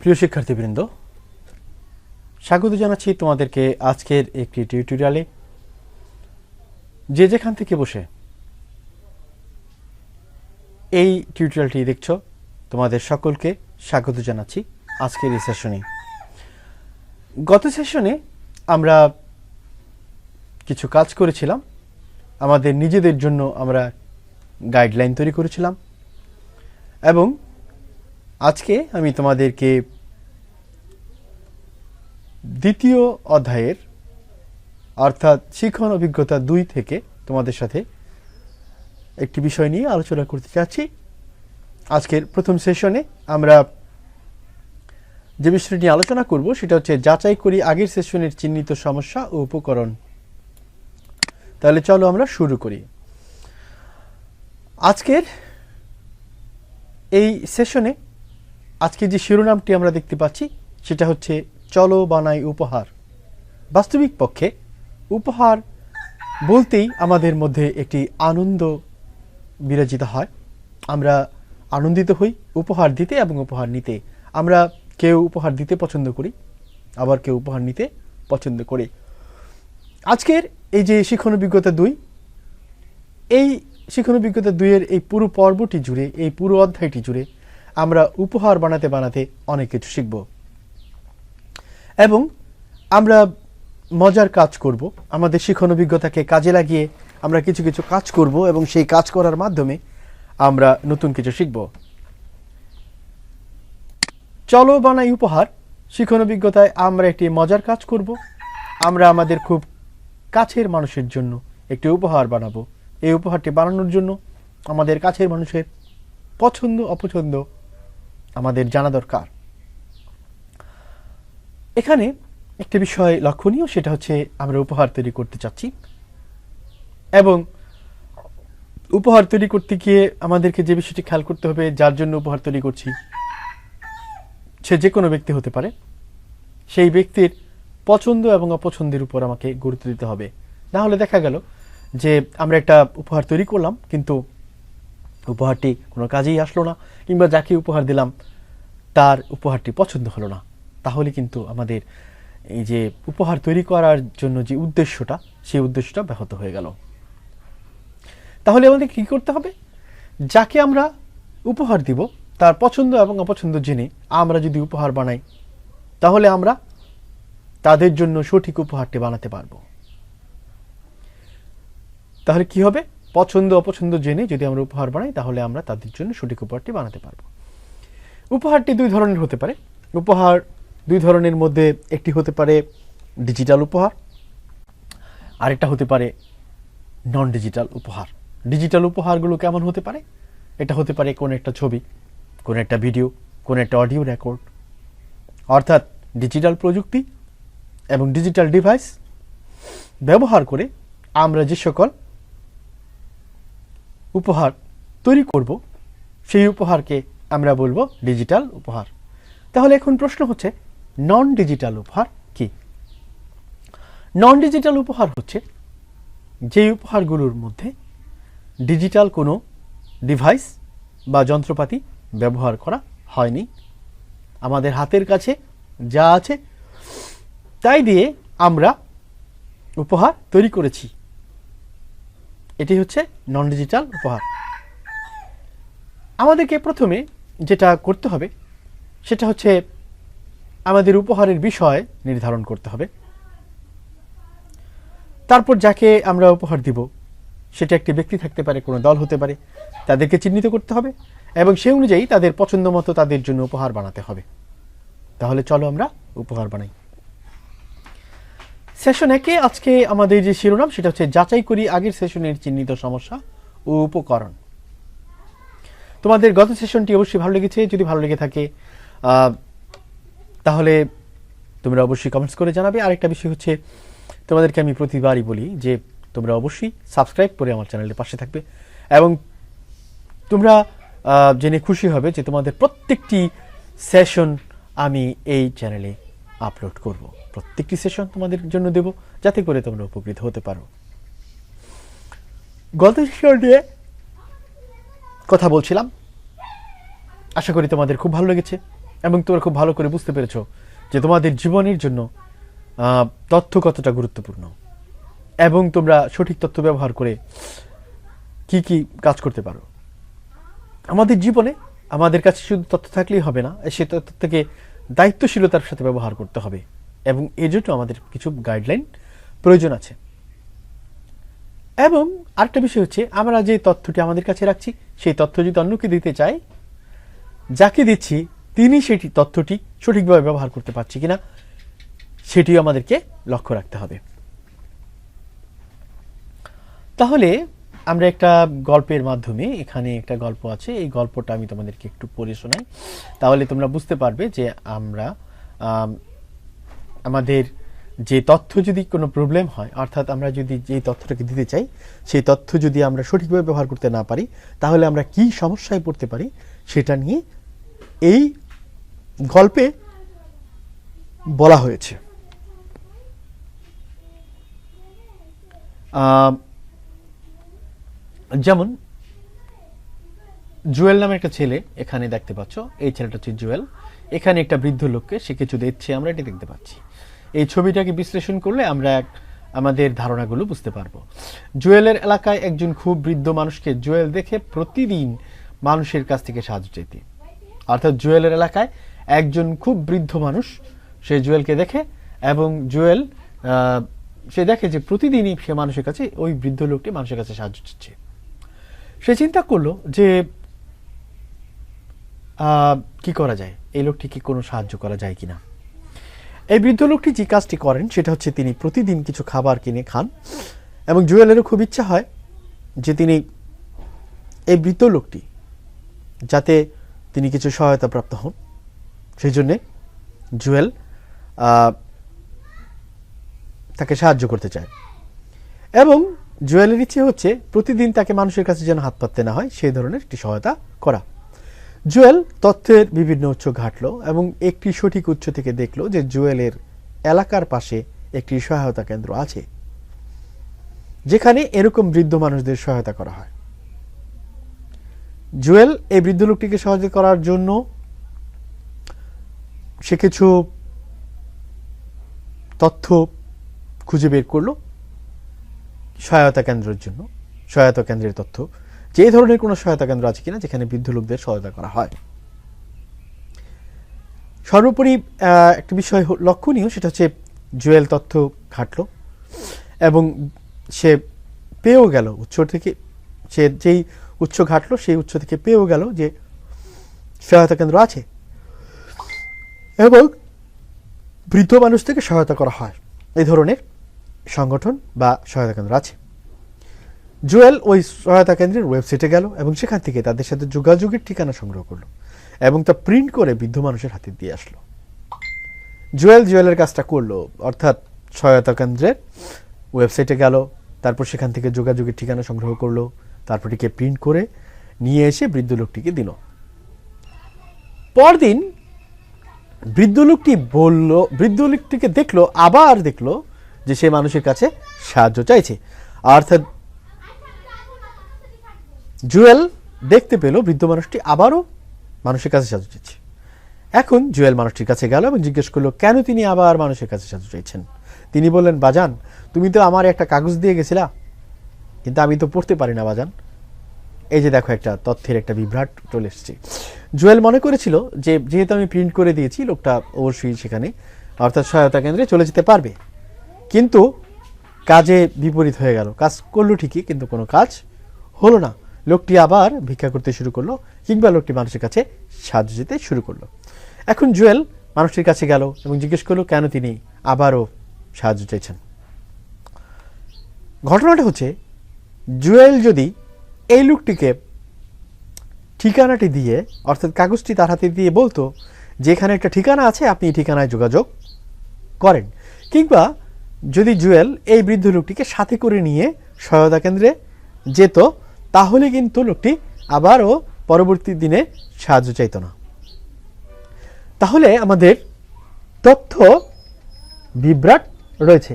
প্রিয় শিক্ষার্থীবৃন্দ, স্বাগত জানাচ্ছি তোমাদেরকে আজকের একটি টিউটোরিয়ালে। যে যেখান থেকে বসে এই টিউটোরিয়ালটি দেখছো তোমাদের সকলকে স্বাগত জানাচ্ছি আজকের এই সেশনে। গত সেশনে আমরা কিছু কাজ করেছিলাম, আমাদের নিজেদের জন্য আমরা গাইডলাইন তৈরি করেছিলাম এবং আজকে আমি তোমাদেরকে দ্বিতীয় অধ্যায়ের অর্থাৎ শিক্ষণ অভিজ্ঞতা 2 থেকে তোমাদের সাথে একটি বিষয় নিয়ে আলোচনা করতে চাচ্ছি। আজকের প্রথম সেশনে আমরা যে বিষয়টি নিয়ে আলোচনা করব সেটা হচ্ছে যাচাই করি আগের সেশনের চিহ্নিত সমস্যা ও উপকরণ। তাহলে চলো আমরা শুরু করি। আজকের এই সেশনে আজকে যে শিরোনামটি আমরা দেখতে পাচ্ছি সেটা হচ্ছে চলো বানাই উপহার। বাস্তবিক পক্ষে উপহার বলতেই আমাদের মধ্যে একটি আনন্দ বিরাজিত হয়। আমরা আনন্দিত হই উপহার দিতে এবং উপহার নিতে। আমরা কেউ উপহার দিতে পছন্দ করি, আবার কেউ উপহার নিতে পছন্দ করি। আজকের এই যে শিক্ষণ অভিজ্ঞতা 2, এই শিক্ষণ অভিজ্ঞতা 2 এর এই পুরো পর্বটি জুড়ে, এই পুরো অধ্যায়টি জুড়ে আমরা উপহার বানাতে বানাতে অনেক কিছু শিখব এবং আমরা মজার কাজ করব। আমাদের শিক্ষণ অভিজ্ঞতাকে কাজে লাগিয়ে আমরা কিছু কিছু কাজ করব এবং সেই কাজ করার মাধ্যমে আমরা নতুন কিছু শিখব। চলো বানাই উপহার শিক্ষণ অভিজ্ঞতায় আমরা একটি মজার কাজ করব। আমরা আমাদের খুব কাছের মানুষের জন্য একটি উপহার বানাবো। এই উপহারটি বানানোর জন্য আমাদের কাছের মানুষের পছন্দ অপছন্দ আমাদের জানা দরকার। এখানে একটি বিষয় লক্ষণীয়, সেটা হচ্ছে আমরা উপহার তৈরি করতে চাচ্ছি এবং উপহার তৈরি করতে গিয়ে আমাদেরকে যে বিষয়টি খেয়াল করতে হবে, যার জন্য উপহার তৈরি করছি সে যে কোনো ব্যক্তি হতে পারে, সেই ব্যক্তির পছন্দ এবং অপছন্দের উপর আমাকে গুরুত্ব দিতে হবে। না হলে দেখা গেল যে আমরা একটা উপহার তৈরি করলাম কিন্তু উপহারটি কোনো কাজেই আসলো না, কিংবা যাকে উপহার দিলাম তার উপহারটি পছন্দ হলো না, তাহলে কিন্তু আমাদের এই যে উপহার তৈরি করার জন্য যে উদ্দেশ্যটা, সেই উদ্দেশ্যটা ব্যাহত হয়ে গেল। তাহলে আমাদের কি করতে হবে? যাকে আমরা উপহার দিব তার পছন্দ এবং অপছন্দ জেনে আমরা যদি উপহার বানাই তাহলে আমরা তাদের জন্য সঠিক উপহারটি বানাতে পারবো। তাহলে কি হবে? পছন্দ অপছন্দ জেনে যদি আমরা উপহার বানাই তাহলে আমরা তাদের জন্য সঠিক উপহারটি বানাতে পারবো। উপহারটি 2 ধরনের হতে পারে। উপহার 2 ধরনের মধ্যে একটি হতে পারে ডিজিটাল উপহার, আরেকটা হতে পারে নন ডিজিটাল উপহার। ডিজিটাল উপহারগুলো কেমন হতে পারে? এটা হতে পারে কোনো একটা ছবি, কোনো একটা ভিডিও, কোনো একটা অডিও রেকর্ড। অর্থাৎ ডিজিটাল প্রযুক্তি এবং ডিজিটাল ডিভাইস ব্যবহার করে আমরা যে সকল উপহার তৈরি করব সেই উপহারকে আমরা বলবো ডিজিটাল উপহার। তাহলে এখন প্রশ্ন হচ্ছে নন ডিজিটাল উপহার কি? নন ডিজিটাল উপহার হচ্ছে যে উপহারগুলোর মধ্যে ডিজিটাল কোনো ডিভাইস বা যন্ত্রপাতি ব্যবহার করা হয়নি। আমাদের হাতের কাছে যা আছে তাই দিয়ে আমরা উপহার তৈরি করেছি, এটি হচ্ছে নন ডিজিটাল উপহার। আমাদেরকে প্রথমে যেটা করতে হবে সেটা হচ্ছে আমাদের উপহারের বিষয় নির্ধারণ করতে হবে। তারপর যাকে আমরা উপহার দিব সেটা একটি ব্যক্তি থাকতে পারে, কোনো দল হতে পারে, তাদেরকে চিহ্নিত করতে হবে এবং সেই অনুযায়ী তাদের পছন্দ মতো তাদের জন্য উপহার বানাতে হবে। তাহলে চলো আমরা উপহার বানাই। সেশন 1 আজকে আমাদের যে শিরোনাম সেটা হচ্ছে যাচাই করি আগের সেশনের চিহ্নিত সমস্যা ও উপকরণ। তোমাদের গত সেশনটি অবশ্যই ভালো লেগেছে। যদি ভালো লেগে থাকে তাহলে তোমরা অবশ্যই কমেন্টস করে জানাবে। আরেকটা বিষয় হচ্ছে তোমাদেরকে আমি প্রতিবারই বলি যে তোমরা অবশ্যই সাবস্ক্রাইব করে আমার চ্যানেলের পাশে থাকবে এবং তোমরা জেনে খুশি হবে যে তোমাদের প্রত্যেকটি সেশন আমি এই চ্যানেলে আপলোড করব। প্রত্যেকটি সেশন তোমাদের জন্য দেব যাতে করে তোমরা উপকৃত হতে পারো। গত সেশন নিয়ে কথা বলছিলাম, আশা করি তোমাদের খুব ভালো লেগেছে এবং তোমরা খুব ভালো করে বুঝতে পেরেছো যে তোমাদের জীবনের জন্য তথ্য কতটা গুরুত্বপূর্ণ এবং তোমরা সঠিক তথ্য ব্যবহার করে কি কি কাজ করতে পারো। আমাদের জীবনে আমাদের কাছে শুধু তথ্য থাকলেই হবে না, সে তথ্য থেকে দায়িত্বশীলতার সাথে ব্যবহার করতে হবে এবং এই জন্য আমাদের কিছু গাইডলাইন প্রয়োজন আছে। এবং আরেকটা বিষয় হচ্ছে, আমরা যে তথ্যটি আমাদের কাছে রাখছি সেই তথ্য যদি অন্যকে দিতে চাই, যাকে দিচ্ছি তিনি সেটি তথ্যটি সঠিকভাবে ব্যবহার করতে পারছে কিনা সেটিও আমাদেরকে লক্ষ্য রাখতে হবে। তাহলে আমরা একটা গল্পের মাধ্যমে, এখানে একটা গল্প আছে, এই গল্পটা আমি তোমাদেরকে একটু পড়ে শোনাই, তাহলে তোমরা বুঝতে পারবে যে আমরা আমাদের যে তথ্য যদি কোনো প্রবলেম হয়, অর্থাৎ আমরা যদি যে তথ্যটাকে দিতে চাই সেই তথ্য যদি আমরা সঠিকভাবে ব্যবহার করতে না পারি তাহলে আমরা কি সমস্যায় পড়তে পারি সেটা নিয়ে এই গল্পে বলা হয়েছে। যেমন জুয়েল নামে একটা ছেলে এখানে দেখতে পাচ্ছ, এই ছেলেটা হচ্ছে জুয়েল। এখানে একটা বৃদ্ধ লোককে সে কিছু দিচ্ছে, আমরা এটা দেখতে পাচ্ছি। এই ছবিটাকে বিশ্লেষণ করলে আমরা আমাদের ধারণাগুলো বুঝতে পারবো। জুয়েলের এলাকায় একজন খুব বৃদ্ধ মানুষকে জুয়েল দেখে প্রতিদিন মানুষের কাছ থেকে সাহায্য চাইতে, অর্থাৎ জুয়েলের এলাকায় একজন খুব বৃদ্ধ মানুষ সে জুয়েলকে দেখে এবং জুয়েল সে দেখে যে প্রতিদিনই সে মানুষের কাছে, ওই বৃদ্ধ লোকটি মানুষের কাছে সাহায্য চাচ্ছে। সে চিন্তা করলো যে কি করা যায়, এই লোকটিকে কোনো সাহায্য করা যায় কিনা। এই বৃদ্ধ লোকটি যে কাজটি করেন সেটা হচ্ছে তিনি প্রতিদিন কিছু খাবার কিনে খান এবং জুয়েলেরও খুব ইচ্ছা হয় যে তিনি এই বৃদ্ধ লোকটি যাতে তিনি কিছু সহায়তা প্রাপ্ত হন, সেই জন্যে জুয়েল তাকে সাহায্য করতে চায় এবং জুয়েলের ইচ্ছে হচ্ছে প্রতিদিন তাকে মানুষের কাছে যেন হাত পাততে না হয় সেই ধরনের একটি সহায়তা করা। জুয়েল তথ্যের বিভিন্ন উৎস ঘাটলো এবং একটি সঠিক উৎস থেকে দেখলো যে জুয়েলের এলাকার পাশে একটি সহায়তা কেন্দ্র আছে যেখানে এরকম বৃদ্ধ মানুষদের সহায়তা করা হয়। জুয়েল এই বৃদ্ধ লোকটিকে সহায়তা করার জন্য সে কিছু তথ্য খুঁজে বের করলো সহায়তা কেন্দ্রের জন্য, সহায়তা কেন্দ্রের তথ্য, যে ধরনের কোনো সহায়তা কেন্দ্র আছে কিনা যেখানে বৃদ্ধ লোকদের সহায়তা করা হয়। সর্বোপরি একটা বিষয় লক্ষণীয়, সেটা হচ্ছে জুয়েল তথ্য ঘাটলো এবং সে পেয়েও গেল উৎস থেকে, সে যেই উৎস ঘাটলো সেই উৎস থেকে পেয়েও গেল যে সহায়তা কেন্দ্র আছে এবং বৃদ্ধ মানুষ থেকে সহায়তা করা হয়, এই ধরনের সংগঠন বা সহায়তা কেন্দ্র আছে। জুয়েল ওই সহায়তা কেন্দ্রের ওয়েবসাইটে গেল এবং সেখান থেকে তাদের সাথে যোগাযোগের ঠিকানা সংগ্রহ করলো এবং তা প্রিন্ট করে বৃদ্ধ মানুষের হাতে দিয়ে আসলো। জুয়েলের কাজটা করলো, অর্থাৎ সহায়তা কেন্দ্রের ওয়েবসাইটে গেল, তারপর সেখান থেকে যোগাযোগের ঠিকানা সংগ্রহ করলো, তারপর এটিকে প্রিন্ট করে নিয়ে এসে বৃদ্ধ লোকটিকে দিল। পরদিন বৃদ্ধ লোকটিকে দেখলো, আবার দেখলো যে সে মানুষের কাছে সাহায্য চাইছে, অর্থাৎ জুয়েল দেখতে পেল বৃদ্ধ মানুষটি আবারও মানুষের কাছে সাহায্য চাইছে। এখন জুয়েল মানুষটির কাছে গেল এবং জিজ্ঞেস করলো কেন তিনি আবার মানুষের কাছে সাহায্য চাইছেন। তিনি বললেন, বাজান তুমি তো আমার একটা কাগজ দিয়ে গেছিলা, কিন্তু আমি তো পড়তে পারি না বাজান। এই যে দেখো একটা তথ্যের একটা বিভ্রাট চলে এসেছে। জুয়েল মনে করেছিল যে যেহেতু আমি প্রিন্ট করে দিয়েছি লোকটা অবশ্যই সেখানে, অর্থাৎ সহায়তা কেন্দ্রে চলে যেতে পারবে, কিন্তু কাজে বিপরীত হয়ে গেল। কাজ করলো ঠিকই কিন্তু কোনো কাজ হলো না। লোকটি আবার ভিক্ষা করতে শুরু করলো কিংবা লোকটি মানুষের কাছে সাহায্য যেতে শুরু করলো। এখন জুয়েল মানুষটির কাছে গেল এবং জিজ্ঞেস করলো কেন তিনি আবারও সাহায্য চাইছেন। ঘটনাটা হচ্ছে জুয়েল যদি এই লোকটিকে ঠিকানাটি দিয়ে, অর্থাৎ কাগজটি তার হাতে দিয়ে বলতো যে এখানে একটা ঠিকানা আছে, আপনি এই ঠিকানায় যোগাযোগ করেন, কিংবা যদি জুয়েল এই বৃদ্ধ লোকটিকে সাথে করে নিয়ে সহায়তা কেন্দ্রে যেত, তাহলে কিন্তু লোকটি আবারও পরবর্তী দিনে সাহায্য চাইত না। তাহলে আমাদের তথ্য বিভ্রাট রয়েছে,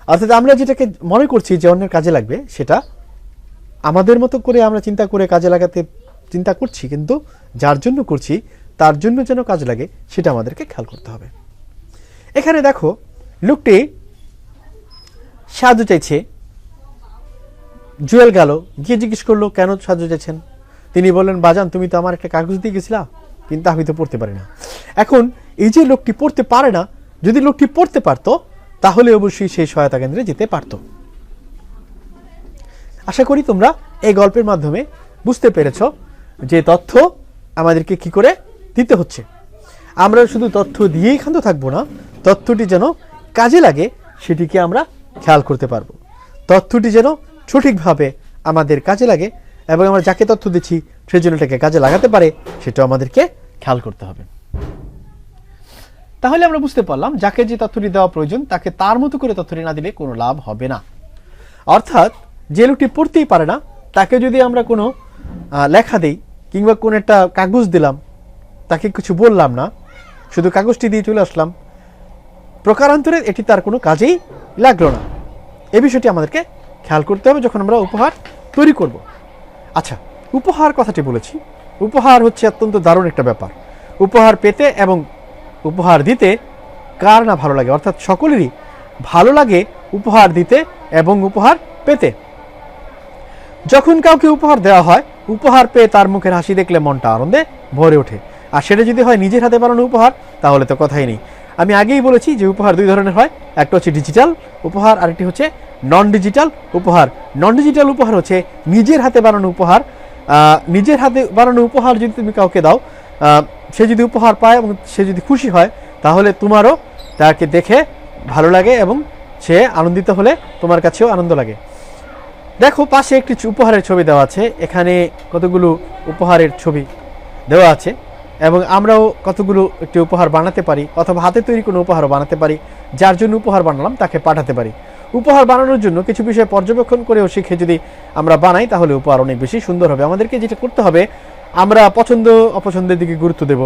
অর্থাৎ আমরা যেটাকে মনে করছি যে অন্যের কাজে লাগবে সেটা আমাদের মতো করে আমরা চিন্তা করে কাজে লাগাতে চিন্তা করছি, কিন্তু যার জন্য করছি তার জন্য যেন কাজ লাগে সেটা আমাদেরকে খেয়াল করতে হবে। এখানে দেখো লোকটি সাহায্য চাইছে, জুয়েল গেল গিয়ে জিজ্ঞেস করলো কেন সাহায্য চাইছেন। তিনি বললেন, বাজান তুমি তো আমার একটা কাগজ দিয়ে গেছিলা, কিন্তু আমি তো পড়তে পারি না। এখন এই যে লোকটি পড়তে পারে না, যদি লোকটি পড়তে পারতো তাহলে অবশ্যই সেই সহায়তা কেন্দ্রে যেতে পারত। আশা করি তোমরা এই গল্পের মাধ্যমে বুঝতে পেরেছ যে তথ্য আমাদেরকে কি করে দিতে হচ্ছে। আমরা শুধু তথ্য দিয়েই ক্ষান্ত থাকবো না, তথ্যটি যেন কাজে লাগে সেটিকে আমরা খেয়াল করতে পারবো। তথ্যটি যেন সঠিকভাবে আমাদের কাজে লাগে এবং আমরা যাকে তথ্য দিচ্ছি সেই জন্য এটাকে কাজে লাগাতে পারে সেটাও আমাদেরকে খেয়াল করতে হবে। তাহলে আমরা বুঝতে পারলাম যাকে যে তথ্যটি দেওয়া প্রয়োজন তাকে তার মতো করে তথ্যটি না দিলে কোনো লাভ হবে না। অর্থাৎ যে লোকটি পড়তেই পারে না তাকে যদি আমরা কোনো লেখা দিই কিংবা কোনো একটা কাগজ দিলাম, তাকে কিছু বললাম না, শুধু কাগজটি দিয়ে চলে আসলাম, প্রকারান্তরে এটি তার কোনো কাজেই লাগলো না। এই বিষয়টি আমাদেরকে খেয়াল করতে হবে যখন আমরা উপহার তৈরি করব। আচ্ছা, উপহার কথাটি বলেছি, উপহার হচ্ছে অত্যন্ত দারুণ একটা ব্যাপার। উপহার পেতে এবং উপহার দিতে কার না ভালো লাগে, অর্থাৎ সকলেরই ভালো লাগে উপহার দিতে এবং উপহার পেতে। যখন কাউকে উপহার দেওয়া হয়, উপহার পেয়ে তার মুখের হাসি দেখলে মনটা আনন্দে ভরে ওঠে। আর সেটা যদি হয় নিজের হাতে বানানো উপহার তাহলে তো কথাই নেই। আমি আগেই বলেছি যে উপহার দুই ধরনের হয়, একটা হচ্ছে ডিজিটাল উপহার, আরেকটি হচ্ছে নন ডিজিটাল উপহার। নন ডিজিটাল উপহার হচ্ছে নিজের হাতে বানানো উপহার। নিজের হাতে বানানো উপহার যদি তুমি কাউকে দাও, সে যদি উপহার পায় এবং সে যদি খুশি হয় তাহলে তোমারও তাকে দেখে ভালো লাগে এবং সে আনন্দিত হলে তোমার কাছেও আনন্দ লাগে। দেখো পাশে একটি উপহারের ছবি দেওয়া আছে, এখানে কতগুলো উপহারের ছবি দেওয়া আছে এবং আমরাও কতগুলো একটি উপহার বানাতে পারি অথবা হাতে তৈরি কোনো উপহারও বানাতে পারি। যার জন্য উপহার বানালাম তাকে পাঠাতে পারি। উপহার বানানোর জন্য কিছু বিষয় পর্যবেক্ষণ করেও শিখে যদি আমরা বানাই তাহলে উপহার অনেক বেশি সুন্দর হবে। আমাদেরকে যেটা করতে হবে, আমরা পছন্দ অপছন্দের দিকে গুরুত্ব দেব।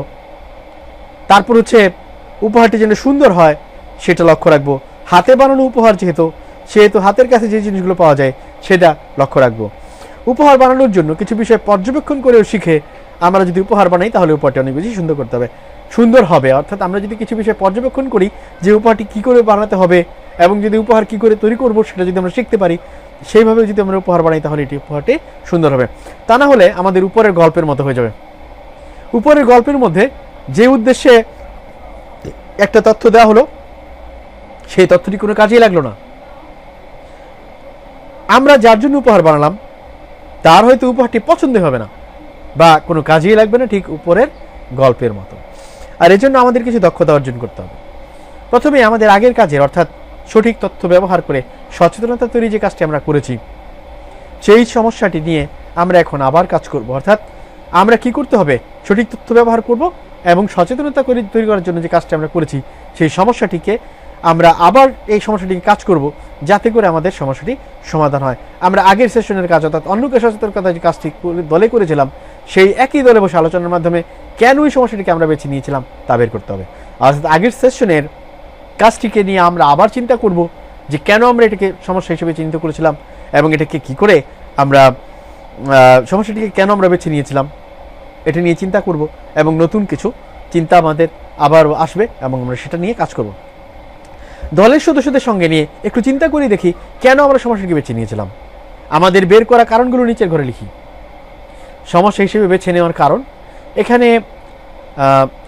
তারপর হচ্ছে উপহারটি যেন সুন্দর হয় সেটা লক্ষ্য রাখবো। হাতে বানানো উপহার সেহেতু হাতের কাছে যে জিনিসগুলো পাওয়া যায় সেটা লক্ষ্য রাখবো। উপহার বানানোর জন্য কিছু বিষয় পর্যবেক্ষণ করেও শিখে আমরা যদি উপহার বানাই তাহলে উপহারটি অনেক বেশি সুন্দর হবে। অর্থাৎ আমরা যদি কিছু বিষয় পর্যবেক্ষণ করি যে উপহারটি কি করে বানাতে হবে এবং যদি উপহার কি করে তৈরি করব সেটা যদি আমরা শিখতে পারি, সেইভাবে যদি আমরা উপহার বানাই তাহলে এটি উপহারটি সুন্দর হবে। তা না হলে আমাদের উপরের গল্পের মতো হয়ে যাবে। উপরের গল্পের মধ্যে যে উদ্দেশ্যে একটা তথ্য দেওয়া হলো সেই তথ্যটি কোনো কাজেই লাগলো না। আমরা যার জন্য উপহার বানালাম তার হয়তো উপহারটি পছন্দ হবে না বা কোনো কাজেই লাগবে না, ঠিক উপরের গল্পের মতো। আর এজন্য আমাদের কিছু দক্ষতা অর্জন করতে হবে। প্রথমে আমাদের আগের কাজের অর্থাৎ সঠিক তথ্য ব্যবহার করে সচেতনতা তৈরি যে কাজটি আমরা করেছি সেই সমস্যাটি নিয়ে আমরা এখন আবার কাজ করব। অর্থাৎ আমরা কি করতে হবে, সঠিক তথ্য ব্যবহার করব এবং সচেতনতা তৈরি করার জন্য যে কাজটি আমরা করেছি সেই সমস্যাটিকে আমরা আবার এই সমস্যাটিকে কাজ করব যাতে করে আমাদের সমস্যাটি সমাধান হয়। আমরা আগের সেশনের কাজ অর্থাৎ অন্যকে সচেতনতা যে কাজটি দলে করেছিলাম সেই একই দলে বসে আলোচনার মাধ্যমে কেন ওই সমস্যাটিকে আমরা বেছে নিয়েছিলাম তা বের করতে হবে। অর্থাৎ আগের সেশনের কাজটিকে নিয়ে আমরা আবার চিন্তা করব যে কেন আমরা এটাকে সমস্যা হিসেবে চিহ্নিত করেছিলাম এবং এটাকে কি করে আমরা সমস্যাটিকে কেন আমরা বেছে নিয়েছিলাম এটা নিয়ে চিন্তা করব এবং নতুন কিছু চিন্তা আমাদের আবার আসবে এবং আমরা সেটা নিয়ে কাজ করব। দলের সদস্যদের সঙ্গে নিয়ে একটু চিন্তা করে দেখি কেন আমরা সমস্যাটিকে বেছে নিয়েছিলাম। আমাদের বের করা কারণগুলো নিচের ঘরে লিখি। সমস্যা হিসেবে বেছে নেওয়ার কারণ, এখানে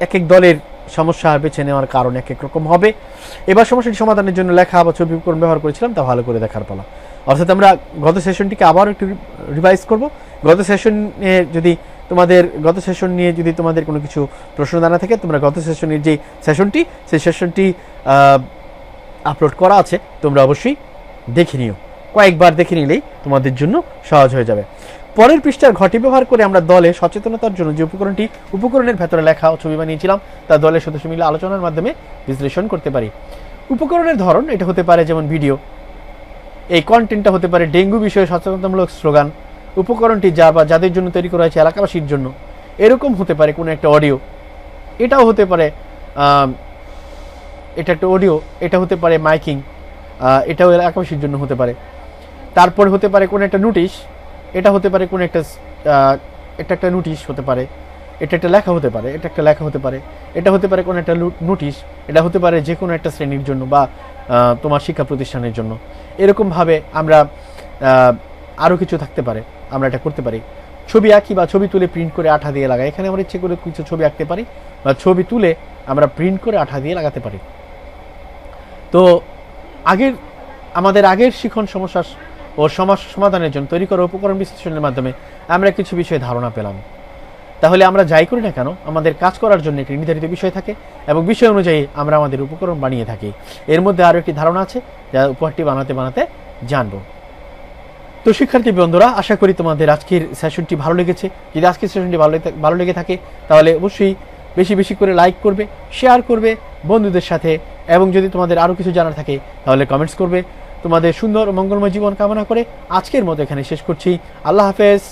এক এক দলের সমস্যা বেছে নেওয়ার কারণ এক এক রকম হবে। এবার সমস্যাটি সমাধানের জন্য লেখা বা ছবি উপকরণ ব্যবহার করেছিলাম তা ভালো করে দেখার পালা। অর্থাৎ আমরা গত সেশনটিকে আবার একটু রিভাইজ করব। গত সেশন নিয়ে যদি তোমাদের কোনো কিছু প্রশ্ন জানা থাকে তোমরা গত সেশনের যে সেশনটি আপলোড করা আছে তোমরা অবশ্যই দেখে নিও। কয়েকবার দেখে নিলেই তোমাদের জন্য সহজ হয়ে যাবে। পরের পৃষ্ঠার ঘটি ব্যবহার করে আমরা দলে সচেতনতার জন্য যে উপকরণের ভেতরে লেখা ও ছবি বানিয়েছিলাম তা দলের সদস্য মিলে আলোচনার মাধ্যমে বিশ্লেষণ করতে পারি। উপকরণের ধরন এটা হতে পারে যেমন ভিডিও, এই কন্টেন্টটা হতে পারে ডেঙ্গু বিষয়ে সচেতনতামূলক স্লোগান, উপকরণটি যাদের জন্য তৈরি করা হয়েছে এলাকাবাসীর জন্য, এরকম হতে পারে কোনো একটা অডিও, এটাও হতে পারে এটা একটা অডিও, এটা হতে পারে মাইকিং, এটাও এলাকাবাসীর জন্য হতে পারে। তারপর হতে পারে কোনো একটা নোটিশ, এটা হতে পারে কোনো একটা নোটিশ হতে পারে। এটা একটা লেখা হতে পারে, এটা একটা লেখা হতে পারে, এটা হতে পারে কোনো একটা নোটিশ, এটা হতে পারে যে কোনো একটা শ্রেণীর জন্য বা তোমার শিক্ষা প্রতিষ্ঠানের জন্য। এরকমভাবে আমরা আরও কিছু থাকতে পারে, আমরা এটা করতে পারি। ছবি আঁকি বা ছবি তুলে প্রিন্ট করে আঠা দিয়ে লাগাই, এখানে আমরা ইচ্ছে করে কিছু ছবি আঁকতে পারি বা ছবি তুলে আমরা প্রিন্ট করে আঠা দিয়ে লাগাতে পারি। তো আমাদের আগের শিখন সমস্যা ও সমাধানের জন্য তৈরি করা উপকরণ বিশ্লেষণের মাধ্যমে আমরা কিছু বিষয়ে ধারণা পেলাম। তাহলে আমরা যাই করি না কেন, আমাদের কাজ করার জন্য একটি নির্ধারিত বিষয় থাকে এবং বিষয় অনুযায়ী আমরা আমাদের উপকরণ বানিয়ে থাকি। এর মধ্যে আরও একটি ধারণা আছে যা উপহারটি বানাতে বানাতে জানবো। তো শিক্ষার্থী বন্ধুরা, আশা করি তোমাদের আজকের সেশনটি ভালো লেগেছে। যদি আজকের সেশনটি ভালো লেগে থাকে তাহলে অবশ্যই বেশি বেশি করে লাইক করবে, শেয়ার করবে বন্ধুদের সাথে, এবং যদি তোমাদের আরও কিছু জানার থাকে তাহলে কমেন্টস করবে। তোমাদের সুন্দর ও মঙ্গলময় জীবন কামনা করে আজকের মতো এখানে শেষ করছি। আল্লাহ হাফেজ।